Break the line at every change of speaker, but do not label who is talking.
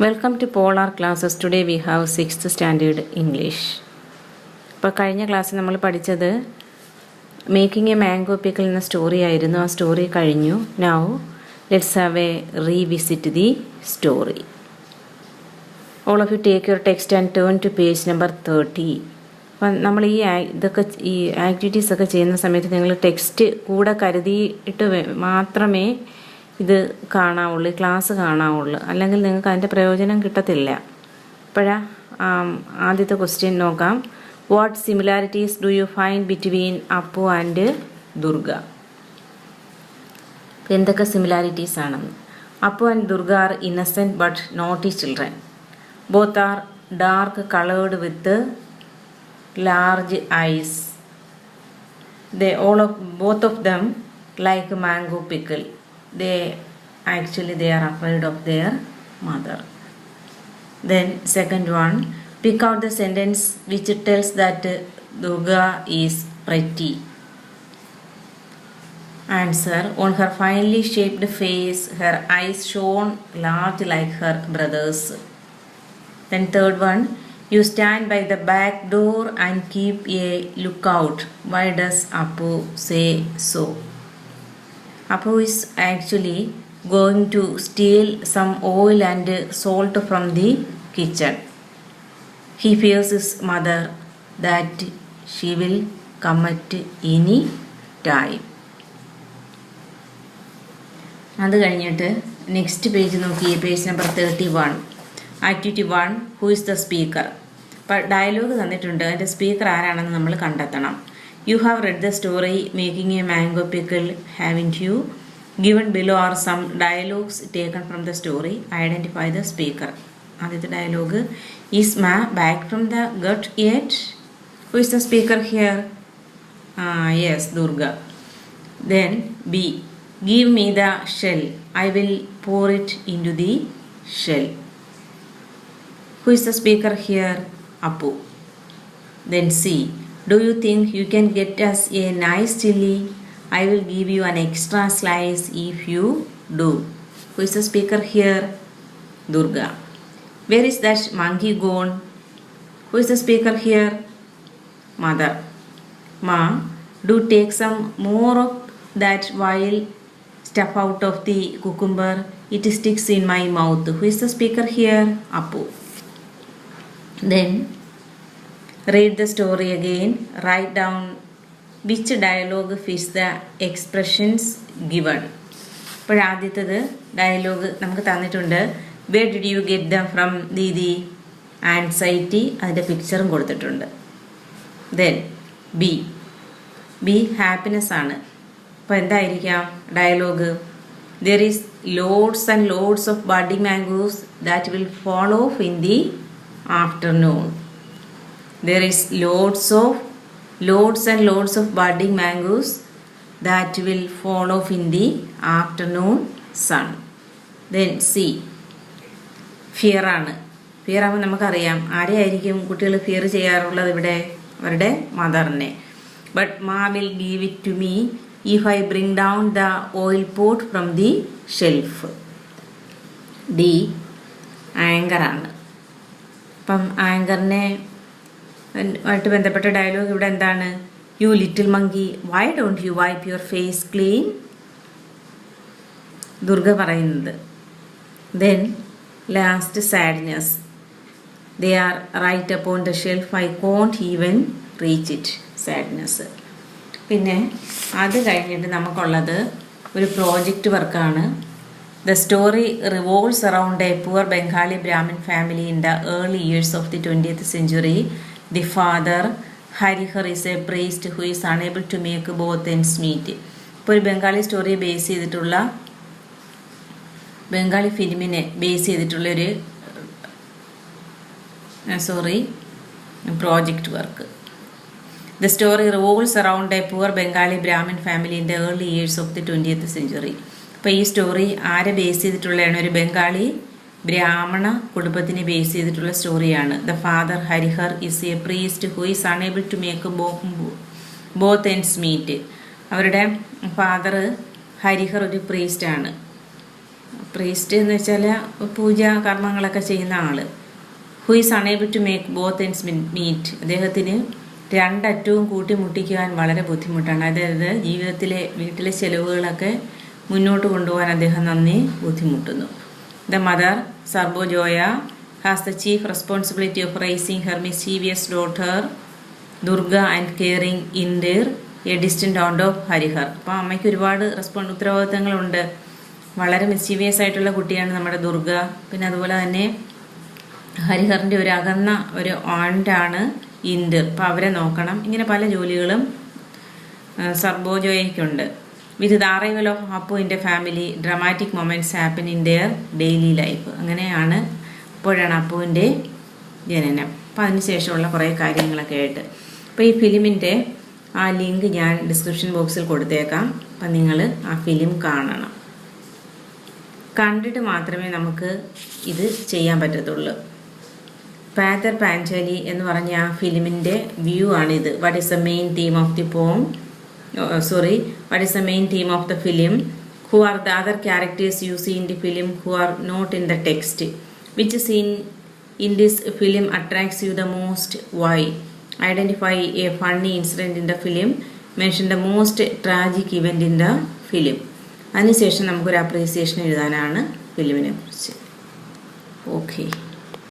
Welcome to polar classes. Today we have 6th standard English. ഇപ്പോൾ കഴിഞ്ഞ ക്ലാസ്സിൽ നമ്മൾ പഠിച്ചത് മേക്കിംഗ് എ മാംഗോ പിക്കിൾ എന്ന സ്റ്റോറി ആയിരുന്നു. ആ സ്റ്റോറി കഴിഞ്ഞു. Now let's have a revisit the story. All of you take your text and turn to page number 30. അപ്പം നമ്മൾ ഈ ആക്ടിവിറ്റീസൊക്കെ ചെയ്യുന്ന സമയത്ത് നിങ്ങൾ ടെക്സ്റ്റ് കൂടെ കരുതിയിട്ട് മാത്രമേ ഇത് കാണാവുള്ളൂ, ക്ലാസ് കാണാവുള്ളൂ, അല്ലെങ്കിൽ നിങ്ങൾക്ക് അതിൻ്റെ പ്രയോജനം കിട്ടത്തില്ല. ഇപ്പോഴാ ആദ്യത്തെ ക്വസ്റ്റ്യൻ നോക്കാം. What similarities do you find between Appu and Durga? എന്തൊക്കെ സിമിലാരിറ്റീസ് ആണെന്ന്. Appu and Durga are innocent but naughty children. Both are dark coloured with large eyes. Both of them like mango pickle. They are afraid of their mother. Then second one, pick out the sentence which tells that Durga is pretty. Answer: on her finely shaped face, her eyes shone large like her brothers. Then third one, you stand by the back door and keep a lookout. Why does Appu say so? Appu is actually going to steal some oil and salt from the kitchen. He fears his mother that she will come at any time. അത് കഴിഞ്ഞിട്ട് next page നോക്കിയേ, page number 31. Activity 1, who is the speaker. അപ്പോൾ dialogue തന്നിട്ടുണ്ട്, അതിൻ്റെ speaker ആരാണെന്ന് നമ്മൾ കണ്ടെത്തണം. You have read the story Making a Mango Pickle, haven't you? Given below are some dialogues taken from the story. Identify the speaker. ആദ്യത്തെ dialogue, is Ma back from the gut yet? Who is the speaker here? Yes, Durga. Then B, give me the shell. I will pour it into the shell. Who is the speaker here? Appu. Then C, do you think you can get us a nice chili? I will give you an extra slice if you do. Who is the speaker here? Durga. Where is that monkey gone? Who is the speaker here? Mother. Ma, do take some more of that vile stuff out of the cucumber. It sticks in my mouth. Who is the speaker here? Appu. Then read the story again. Write down which dialogue fits the expressions given. ഇപ്പോൾ ആദ്യത്തേത് dialogue നമുക്ക് തന്നിട്ടുണ്ട്. Where did you get them from? Didi. Anxiety, അതിൻ്റെ പിക്ചറും കൊടുത്തിട്ടുണ്ട്. Then B happiness ആണ്. അപ്പോൾ എന്തായിരിക്കാം dialogue? There is loads and loads of budding mangoes that will fall off in the afternoon. There is loads and loads of budding mangoes that will fall off in the afternoon sun. Then C, fear ആണ്. Fear ആകുമ്പോൾ നമുക്കറിയാം ആരെയായിരിക്കും കുട്ടികൾ fear ചെയ്യാറുള്ളത് ഇവിടെ? അവരുടെ മദറിനെ. But ma will give it to me if I bring down the oil pot from the shelf. D, ആങ്കറാണ്. അപ്പം ആങ്കറിനെ ആയിട്ട് ബന്ധപ്പെട്ട ഡയലോഗ് ഇവിടെ എന്താണ്? You little monkey, why don't you wipe your face clean? Durga പറയുന്നത്. Then last sadness. They are right upon the shelf, I can't even reach it. Sadness. പിന്നെ അത് കഴിഞ്ഞിട്ട് നമുക്കുള്ളത് ഒരു പ്രോജക്റ്റ് വർക്കാണ്. The story revolves around a poor Bengali Brahmin family in the early years of the 20th century. The father, Harihar, is a priest who is unable to make both ends meet. ഇപ്പോൾ ഒരു ബംഗാളി സ്റ്റോറിയെ base ചെയ്തിട്ടുള്ള, ബംഗാളി ഫിലിമിനെ base ചെയ്തിട്ടുള്ളൊരു project work. The story revolves around a poor Bengali Brahmin family in the early years of the 20th century. അപ്പോൾ ഈ story ആരെ base ചെയ്തിട്ടുള്ളതാണ്? ഒരു ബംഗാളി ബ്രാഹ്മണ കുടുംബത്തിനെ ബേസ് ചെയ്തിട്ടുള്ള സ്റ്റോറിയാണ്. The father Harihar is a priest who is unable to make both ends meet. അവരുടെ ഫാദർ ഹരിഹർ ഒരു പ്രീസ്റ്റാണ്. പ്രീസ്റ്റ് എന്ന് വെച്ചാൽ പൂജാ കർമ്മങ്ങളൊക്കെ ചെയ്യുന്ന ആൾ. Who is unable to make both ends meet. അദ്ദേഹത്തിന് രണ്ടറ്റവും കൂട്ടിമുട്ടിക്കുവാൻ വളരെ ബുദ്ധിമുട്ടാണ്. അതായത് വീട്ടിലെ ചെലവുകളൊക്കെ മുന്നോട്ട് കൊണ്ടുപോകാൻ അദ്ദേഹം നന്ദി ബുദ്ധിമുട്ടുന്നു. The mother Sarbojaya has the chief responsibility of raising her mischievous daughter Durga and caring Indir a distant aunt of Harihar. അപ്പോൾ അമ്മയ്ക്ക് ഒരുപാട് ഉത്തരവാദിത്തങ്ങളുണ്ട്. വളരെ മിസ്ചീവിയസ് ആയിട്ടുള്ള കുട്ടിയാണ് നമ്മുടെ ദുർഗ. പിന്നെ അതുപോലെ തന്നെ ഹരിഹറിൻ്റെ ഒരു അകന്ന ഒരു ആണ്ടാണ് ഇൻഡിർ. അപ്പോൾ അവരെ നോക്കണം. ഇങ്ങനെ പല ജോലികളും സർബോജോയ്ക്കുണ്ട്. With the arrival of Apu in the family dramatic moments happen in their daily life. അങ്ങനെയാണ് അപ്പോഴാണ് അപ്പുവിൻ്റെ ജനനം. അപ്പോൾ അതിനുശേഷമുള്ള കുറേ കാര്യങ്ങളൊക്കെ ആയിട്ട്. അപ്പോൾ ഈ ഫിലിമിൻ്റെ ആ ലിങ്ക് ഞാൻ ഡിസ്ക്രിപ്ഷൻ ബോക്സിൽ കൊടുത്തേക്കാം. അപ്പം നിങ്ങൾ ആ ഫിലിം കാണണം. കണ്ടിട്ട് മാത്രമേ നമുക്ക് ഇത് ചെയ്യാൻ പറ്റത്തുള്ളൂ. പാതർ പാഞ്ചാലി എന്ന് പറഞ്ഞ ആ ഫിലിമിൻ്റെ വ്യൂ ആണിത്. What is the main theme of the പോം what is the main theme of the film? Who are the other characters you see in the film who are not in the text? Which scene in this film attracts you the most? Why? Identify a funny incident in the film. Mention the most tragic event in the film. അതിനുശേഷം നമുക്കൊരു appreciation എഴുതാനാണ് ഫിലിമിനെ കുറിച്ച്. Okay.